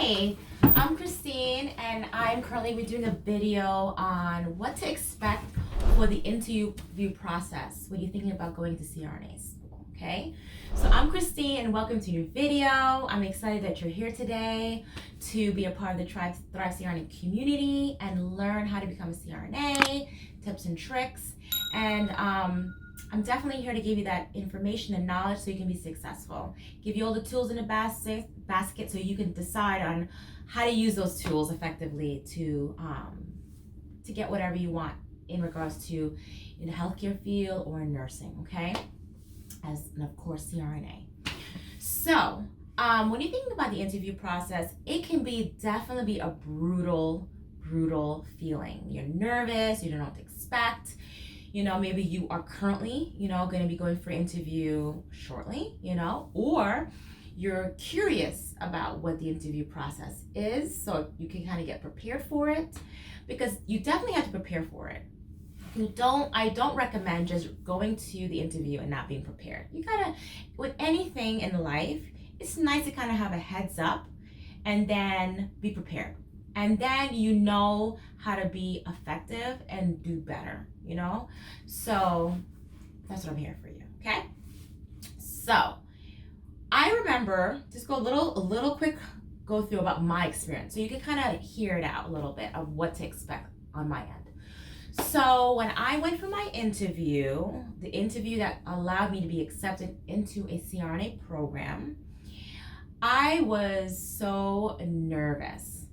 Hi, I'm Christine, and I'm currently doing a video on what to expect for the interview process when you're thinking about going to CRNAs. Okay, so I'm Christine, and welcome to your video. I'm excited that you're here today to be a part of the Thrive CRNA community and learn how to become a CRNA, tips and tricks, and I'm definitely here to give you that information and knowledge so you can be successful. Give you all the tools in the basket so you can decide on how to use those tools effectively to get whatever you want in regards to in the healthcare field or in nursing, okay? And of course, CRNA. So, when you're thinking about the interview process, it can definitely be a brutal feeling. You're nervous, you don't know what to expect. You know, maybe you are currently, going to be going for interview shortly, or you're curious about what the interview process is, so you can kind of get prepared for it, because you definitely have to prepare for it. I don't recommend just going to the interview and not being prepared. You gotta, with anything in life, it's nice to kind of have a heads up and then be prepared. And then you know how to be effective and do better, So that's what I'm here for you, okay? So I remember, just go a little quick go through about my experience so you can kind of hear it out a little bit of what to expect on my end. So when I went for my interview, the interview that allowed me to be accepted into a CRNA program, I was so nervous,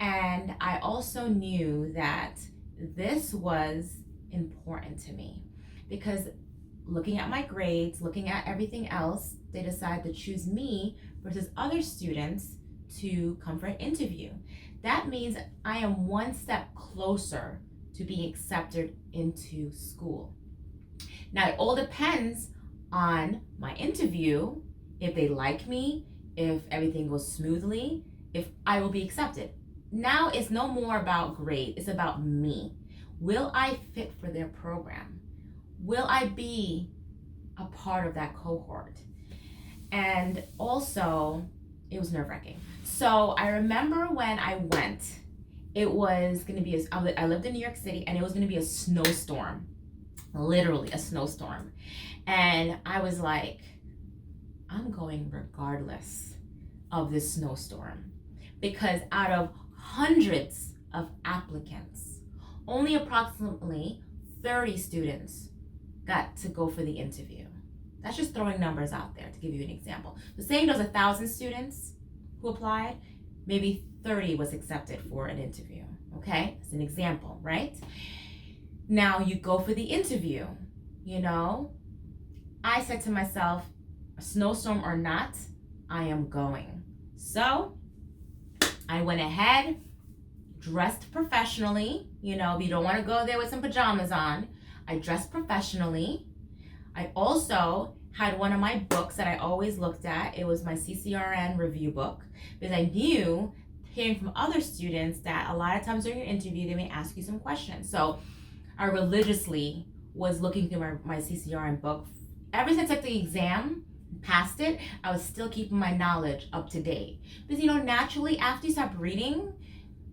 and I also knew that this was important to me because looking at my grades, looking at everything else, they decided to choose me versus other students to come for an interview. That means I am one step closer to being accepted into school. Now, it all depends on my interview, if they like me, if everything goes smoothly, if I will be accepted. Now it's no more about grade, it's about me. Will I fit for their program? Will I be a part of that cohort? And also, it was nerve-wracking. So I remember when I went, it was gonna be, I lived in New York City, and it was gonna be a snowstorm, literally a snowstorm. And I was like, I'm going regardless of this snowstorm, because out of hundreds of applicants, only approximately 30 students got to go for the interview. That's just throwing numbers out there to give you an example. So saying there's 1,000 students who applied, maybe 30 was accepted for an interview, okay? It's an example, right? Now you go for the interview, I said to myself, a snowstorm or not, I am going. So I went ahead, dressed professionally, if you don't want to go there with some pajamas on, I dressed professionally. I also had one of my books that I always looked at. It was my CCRN review book, because I knew, hearing from other students, that a lot of times during your interview, they may ask you some questions. So I religiously was looking through my CCRN book. Ever since I took the exam, passed it, I was still keeping my knowledge up to date. Because, naturally, after you stop reading,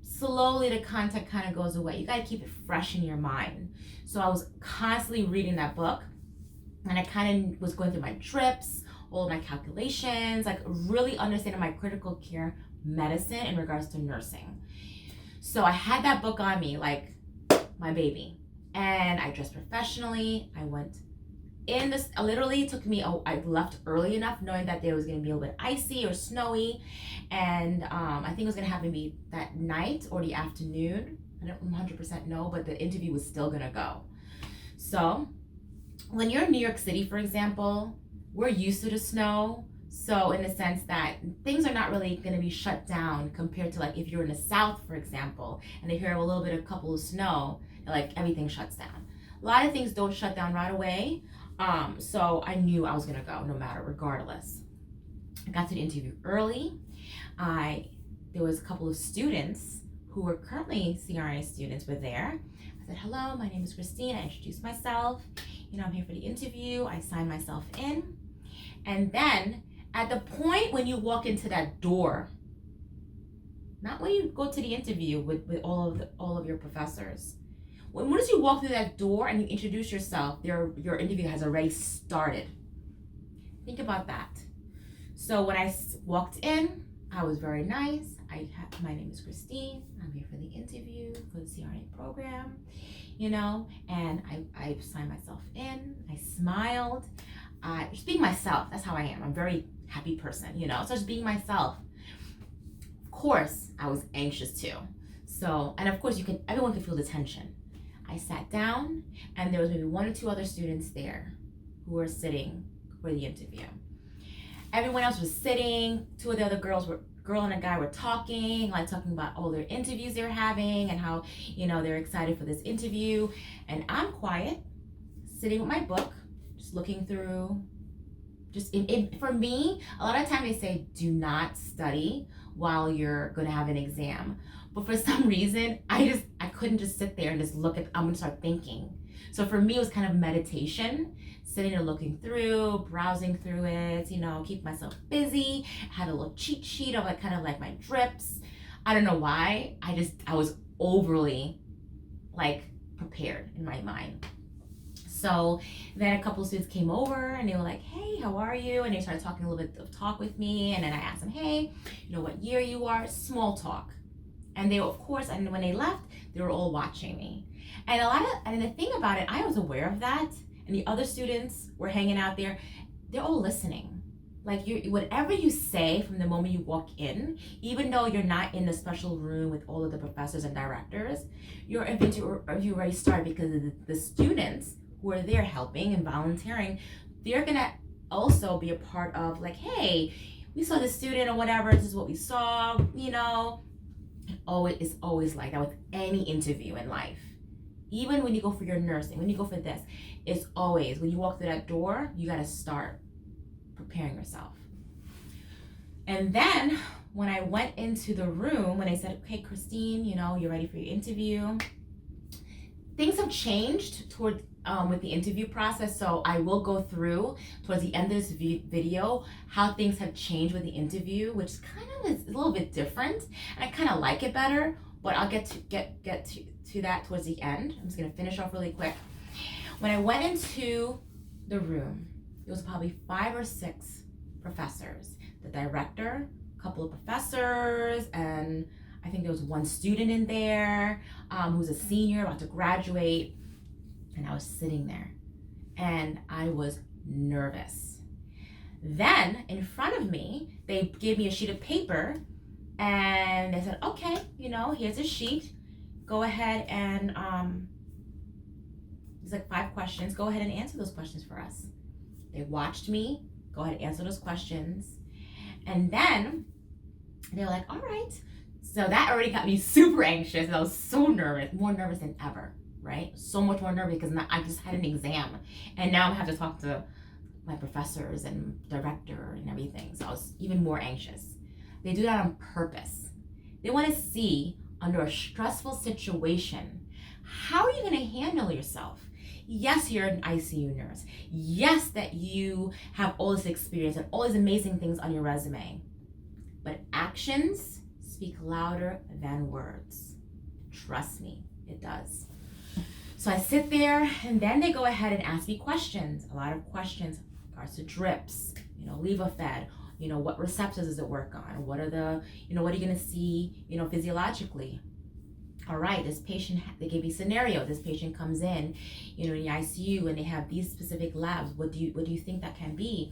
slowly the content kind of goes away. You got to keep it fresh in your mind. So I was constantly reading that book, and I kind of was going through my trips, all of my calculations, like really understanding my critical care medicine in regards to nursing. So I had that book on me like my baby, and I dressed professionally. I went in this, literally took me, I left early enough knowing that there was going to be a little bit icy or snowy, and I think it was going to happen maybe that night or the afternoon. I don't 100% know, but the interview was still going to go. So when you're in New York City, for example, we're used to the snow. So in the sense that things are not really going to be shut down compared to like if you're in the South, for example, and they hear a little bit of couple of snow, like everything shuts down. A lot of things don't shut down right away. So I knew I was going to go no matter, regardless. I got to the interview early. There was a couple of students who were currently CRNA students were there. I said, hello, my name is Christine. I introduced myself. I'm here for the interview. I signed myself in. And then at the point when you walk into that door, not when you go to the interview with all of your professors. Once you walk through that door and you introduce yourself, your interview has already started. Think about that. So when I walked in, I was very nice. My name is Christine. I'm here for the interview for the CRNA program, and I signed myself in. I smiled. Just being myself. That's how I am. I'm a very happy person, so just being myself. Of course, I was anxious too. So, and of course, everyone could feel the tension. I sat down, and there was maybe 1 or 2 other students there who were sitting for the interview. Everyone else was sitting. 2 of the other girl and a guy were talking about all their interviews they're having and how, they're excited for this interview. And I'm quiet, sitting with my book, just looking through. For me, a lot of times they say, do not study while you're going to have an exam. But for some reason, I couldn't just sit there and just I'm going to start thinking. So for me, it was kind of meditation, sitting and looking through, browsing through it, keep myself busy. I had a little cheat sheet of kind of like my drips. I don't know why. I was overly prepared in my mind. So then a couple of students came over and they were like, hey, how are you? And they started talking a little bit of talk with me. And then I asked them, hey, what year you are? Small talk. And they, of course, and when they left, they were all watching me. And the thing about it, I was aware of that. And the other students were hanging out there. They're all listening. Whatever you say from the moment you walk in, even though you're not in the special room with all of the professors and directors, your interview already started because the students who are there helping and volunteering, they're going to also be a part of hey, we saw this student or whatever, this is what we saw, It's always like that with any interview in life. Even when you go for your nursing, when you go for this, it's always, when you walk through that door, you got to start preparing yourself. And then when I went into the room, when they said, okay, Christine, you're ready for your interview, things have changed with the interview process. So I will go through towards the end of this video how things have changed with the interview, which kind of is a little bit different. And I kind of like it better, but I'll get to that towards the end. I'm just gonna finish off really quick. When I went into the room, there was probably 5 or 6 professors, the director, a couple of professors, and I think there was 1 student in there who's a senior about to graduate. And I was sitting there and I was nervous. Then in front of me, they gave me a sheet of paper and they said, okay, here's a sheet. Go ahead and, there's 5 questions. Go ahead and answer those questions for us. They watched me go ahead and answer those questions. And then they were like, all right. So that already got me super anxious. And I was so nervous, more nervous than ever. Right? So much more nervous because I just had an exam and now I have to talk to my professors and director and everything. So I was even more anxious. They do that on purpose. They want to see under a stressful situation, how are you going to handle yourself? Yes, you're an ICU nurse. Yes, that you have all this experience and all these amazing things on your resume. But actions speak louder than words. Trust me, it does. So I sit there and then they go ahead and ask me questions, a lot of questions in regards to drips, levofed, what receptors does it work on? What are what are you going to see, physiologically? All right, this patient, they gave me a scenario. This patient comes in, in the ICU and they have these specific labs. What do you think that can be?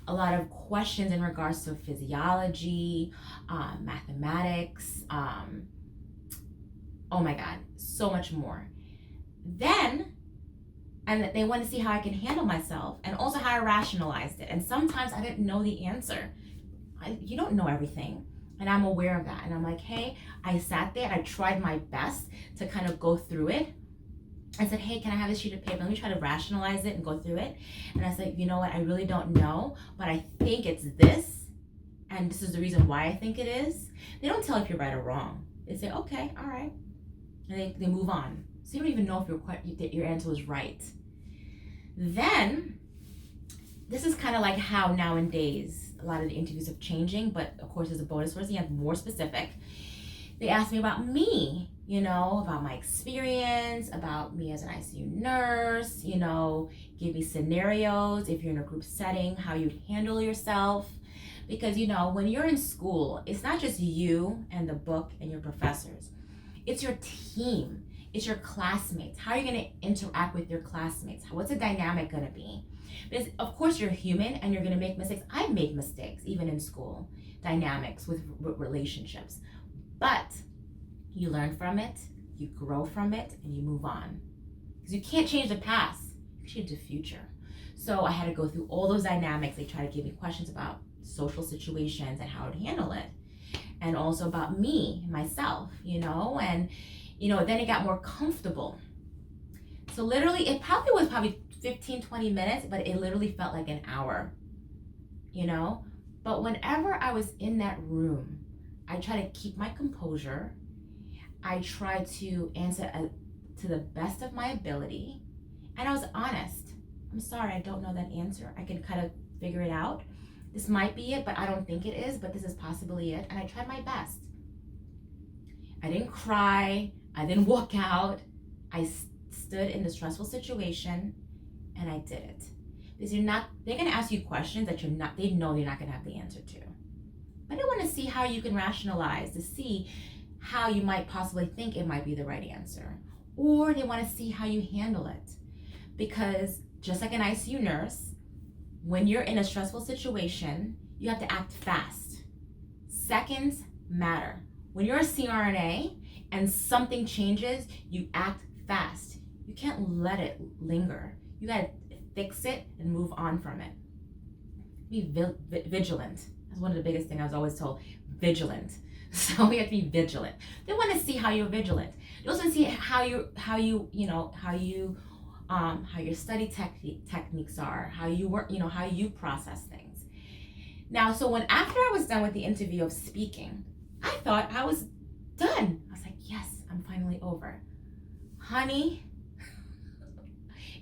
A lot of questions in regards to physiology, mathematics, oh my God, so much more. Then, and they want to see how I can handle myself and also how I rationalized it. And sometimes I didn't know the answer. You don't know everything. And I'm aware of that. And I'm like, hey, I sat there and I tried my best to kind of go through it. I said, hey, can I have this sheet of paper? Let me try to rationalize it and go through it. And I said, you know what? I really don't know, but I think it's this. And this is the reason why I think it is. They don't tell if you're right or wrong. They say, okay, all right. And they move on. So you don't even know if your answer was right. Then, this is kind of like how nowadays a lot of the interviews are changing, but of course there's a bonus for us. You have more specific. They asked me about me, about my experience, about me as an ICU nurse, give me scenarios if you're in a group setting, how you handle yourself. Because, when you're in school, it's not just you and the book and your professors. It's your team. It's your classmates. How are you going to interact with your classmates? What's the dynamic going to be? Because, of course, you're human and you're going to make mistakes. I've made mistakes, even in school, dynamics with relationships. But you learn from it, you grow from it, and you move on. Because you can't change the past, you can change the future. So I had to go through all those dynamics. They try to give me questions about social situations and how to handle it. And also about me, myself, and, then it got more comfortable. So literally, it was probably 15, 20 minutes, but it literally felt like an hour, But whenever I was in that room, I try to keep my composure. I try to answer to the best of my ability. And I was honest. I'm sorry, I don't know that answer. I can kind of figure it out. This might be it, but I don't think it is, but this is possibly it. And I tried my best. I didn't cry. I didn't walk out. I stood in the stressful situation and I did it. Because they're going to ask you questions that they know you're not going to have the answer to. But I want to see how you can rationalize, to see how you might possibly think it might be the right answer. Or they want to see how you handle it. Because just like an ICU nurse, when you're in a stressful situation, you have to act fast. Seconds matter. When you're a CRNA and something changes, you act fast. You can't let it linger. You gotta fix it and move on from it. Be vigilant. That's one of the biggest things I was always told. Vigilant. So we have to be vigilant. They want to see how you're vigilant. They also want to see how your study techniques are, how you work, how you process things. Now, so after I was done with the interview of speaking, I thought I was done. I was like, yes, I'm finally over. Honey,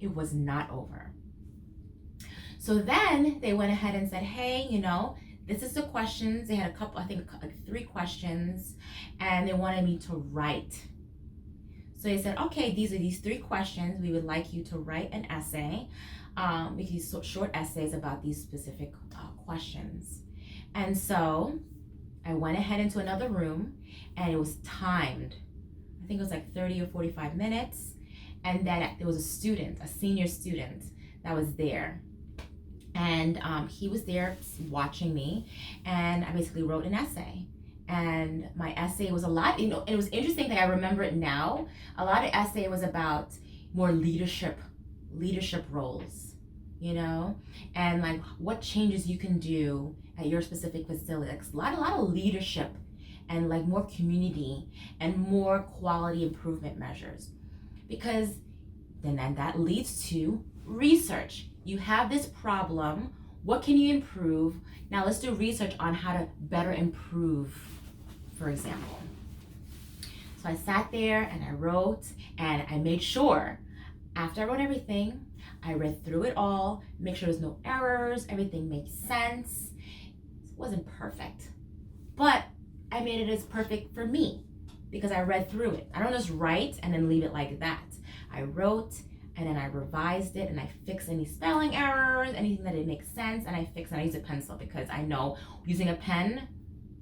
it was not over. So then they went ahead and said, hey, this is the questions. They had a couple, I think like 3 questions, and they wanted me to write. So they said, okay, these are these 3 questions. We would like you to write an essay, these short essays about these specific questions. And so I went ahead into another room, and it was timed. I think it was like 30 or 45 minutes. And then there was a senior student that was there. And he was there watching me, and I basically wrote an essay. And my essay was a lot, it was interesting that I remember it now. A lot of essay was about more leadership roles, and like what changes you can do at your specific facility. Like a lot of leadership and like more community and more quality improvement measures. Because then that leads to research. You have this problem. What can you improve? Now let's do research on how to better improve, for example. So I sat there and I wrote, and I made sure after I wrote everything, I read through it all, make sure there's no errors, everything makes sense. It wasn't perfect, but I made it as perfect for me because I read through it. I don't just write and then leave it like that. I wrote, and then I revised it, and I fixed any spelling errors, anything that didn't make sense, and I fixed it. I used a pencil because I know using a pen,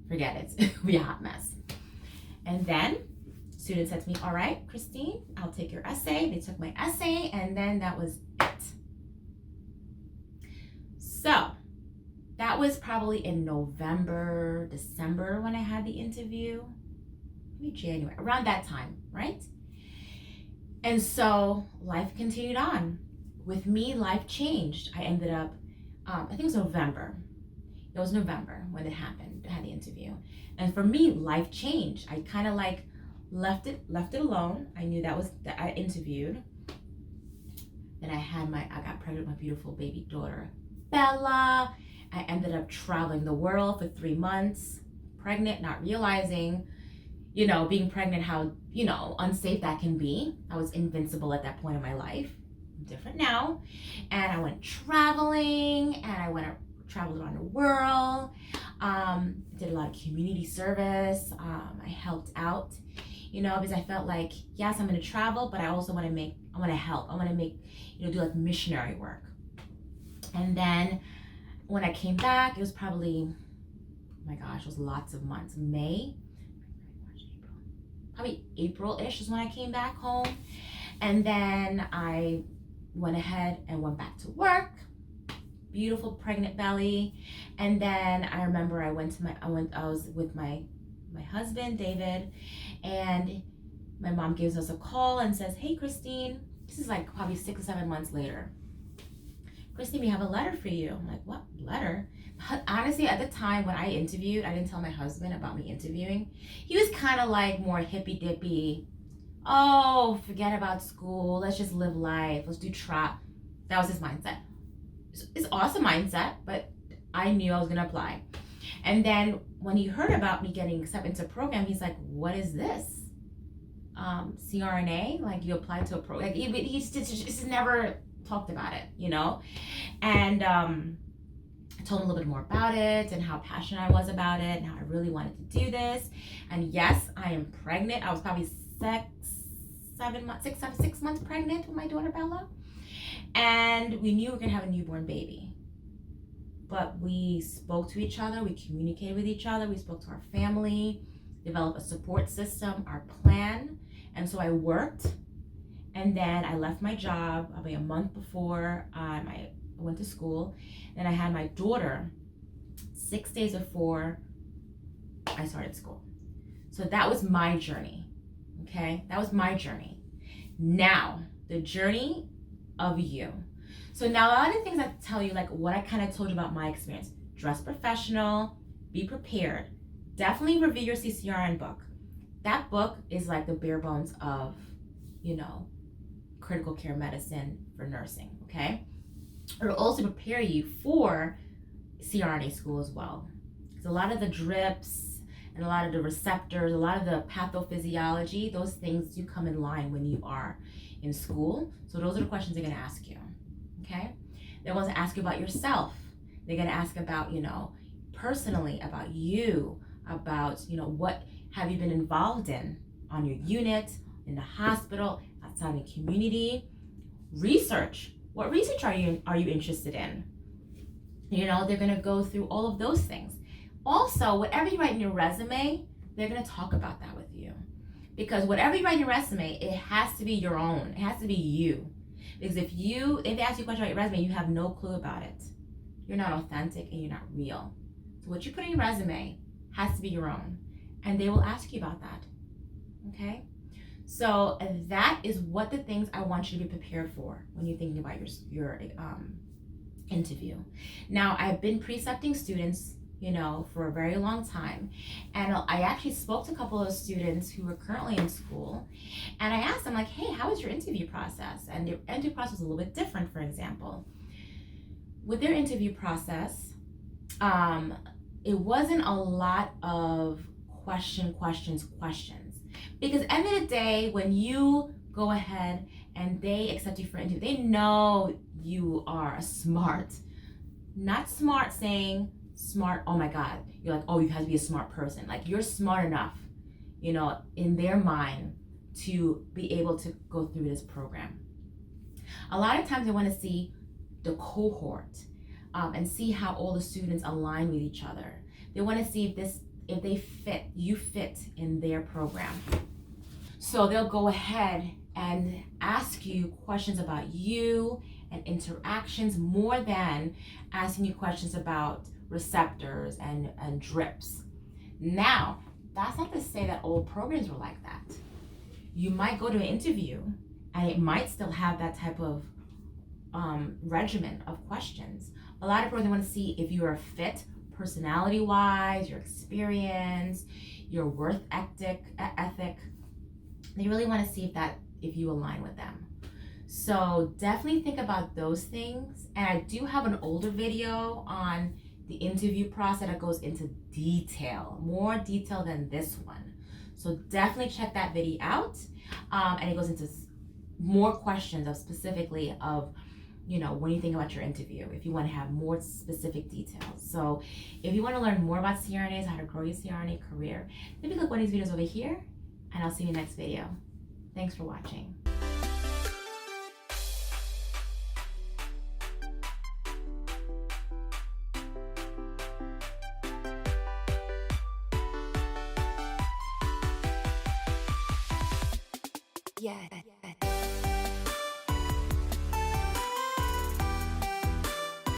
forget it, it'll be a hot mess. And then student said to me, all right, Christine, I'll take your essay. They took my essay, and then that was it. So that was probably in November, December when I had the interview, maybe January, around that time, right? And so life continued on. With me, life changed. I ended up, I think it was November. It was November when it happened. I had the interview. And for me, life changed. I kind of like left it alone. I knew that I interviewed. Then I got pregnant with my beautiful baby daughter, Bella. I ended up traveling the world for 3 months, pregnant, not realizing, being pregnant, how, unsafe that can be. I was invincible at that point in my life. I'm different now. And I went traveling, and I traveled around the world. Did a lot of community service. I helped out, because I felt like, yes, I'm going to travel, but I also want to help. I want to do like missionary work. And then when I came back, it was probably, oh my gosh, it was lots of months. Probably April-ish is when I came back home. And then I went ahead and went back to work. Beautiful pregnant belly. And then I remember I was with my husband, David, and my mom gives us a call and says, "Hey, Christine," this is like probably 6 or 7 months later. "Christine, we have a letter for you." I'm like, "What letter?" Honestly, at the time when I interviewed, I didn't tell my husband about me interviewing. He was kind of like more hippy dippy. "Oh, forget about school. Let's just live life. Let's do trap." That was his mindset. It's awesome mindset, but I knew I was going to apply. And then when he heard about me getting accepted into a program, he's like, "What is this? CRNA? Like, you applied to a program?" Like, he's just never talked about it, And I told him a little bit more about it and how passionate I was about it and how I really wanted to do this. And yes, I am pregnant. I was probably 6 months pregnant with my daughter Bella. And we knew we were going to have a newborn baby. But we spoke to each other, we communicated with each other, we spoke to our family, developed a support system, our plan. And so I worked, and then I left my job probably a month before I went to school. Then I had my daughter 6 days before I started school. So that was my journey, okay? That was my journey. Now, the journey of you. So now a lot of things I tell you, like what I kind of told you about my experience. Dress professional, be prepared. Definitely review your CCRN book. That book is like the bare bones of, critical care medicine for nursing, okay? It'll also prepare you for CRNA school as well. So a lot of the drips and a lot of the receptors, a lot of the pathophysiology, those things do come in line when you are in school. So those are the questions they're going to ask you. Okay, they're going to ask you about yourself. They're going to ask about, personally about you, about, what have you been involved in on your unit, in the hospital, outside the community. Research. What research are you interested in? They're going to go through all of those things. Also, whatever you write in your resume, they're going to talk about that with you. Because whatever you write in your resume, it has to be your own. It has to be you. Because if they ask you a question about your resume, you have no clue about it. You're not authentic and you're not real. So what you put in your resume has to be your own. And they will ask you about that. Okay? So that is what the things I want you to be prepared for when you're thinking about your interview. Now, I've been precepting students, for a very long time. And I actually spoke to a couple of students who are currently in school. And I asked them, like, "Hey, how was your interview process?" And their interview process was a little bit different, for example. With their interview process, it wasn't a lot of questions. Because at the end of the day, when you go ahead and they accept you for an interview, they know you are smart. Not smart saying, smart, oh my God, you're like, oh, you have to be a smart person. Like, you're smart enough, in their mind to be able to go through this program. A lot of times they want to see the cohort and see how all the students align with each other. They want to see if you fit in their program. So they'll go ahead and ask you questions about you and interactions more than asking you questions about receptors and drips. Now, that's not to say that all programs were like that. You might go to an interview and it might still have that type of regimen of questions. A lot of programs want to see if you are fit personality-wise, your experience, your worth ethic. They really want to see if you align with them. So definitely think about those things. And I do have an older video on the interview process that goes into detail, more detail than this one. So definitely check that video out. And it goes into more questions of specifically of when you think about your interview, if you want to have more specific details. So if you want to learn more about CRNAs, how to grow your CRNA career, maybe click one of these videos over here, and I'll see you in the next video. Thanks for watching. Yeah.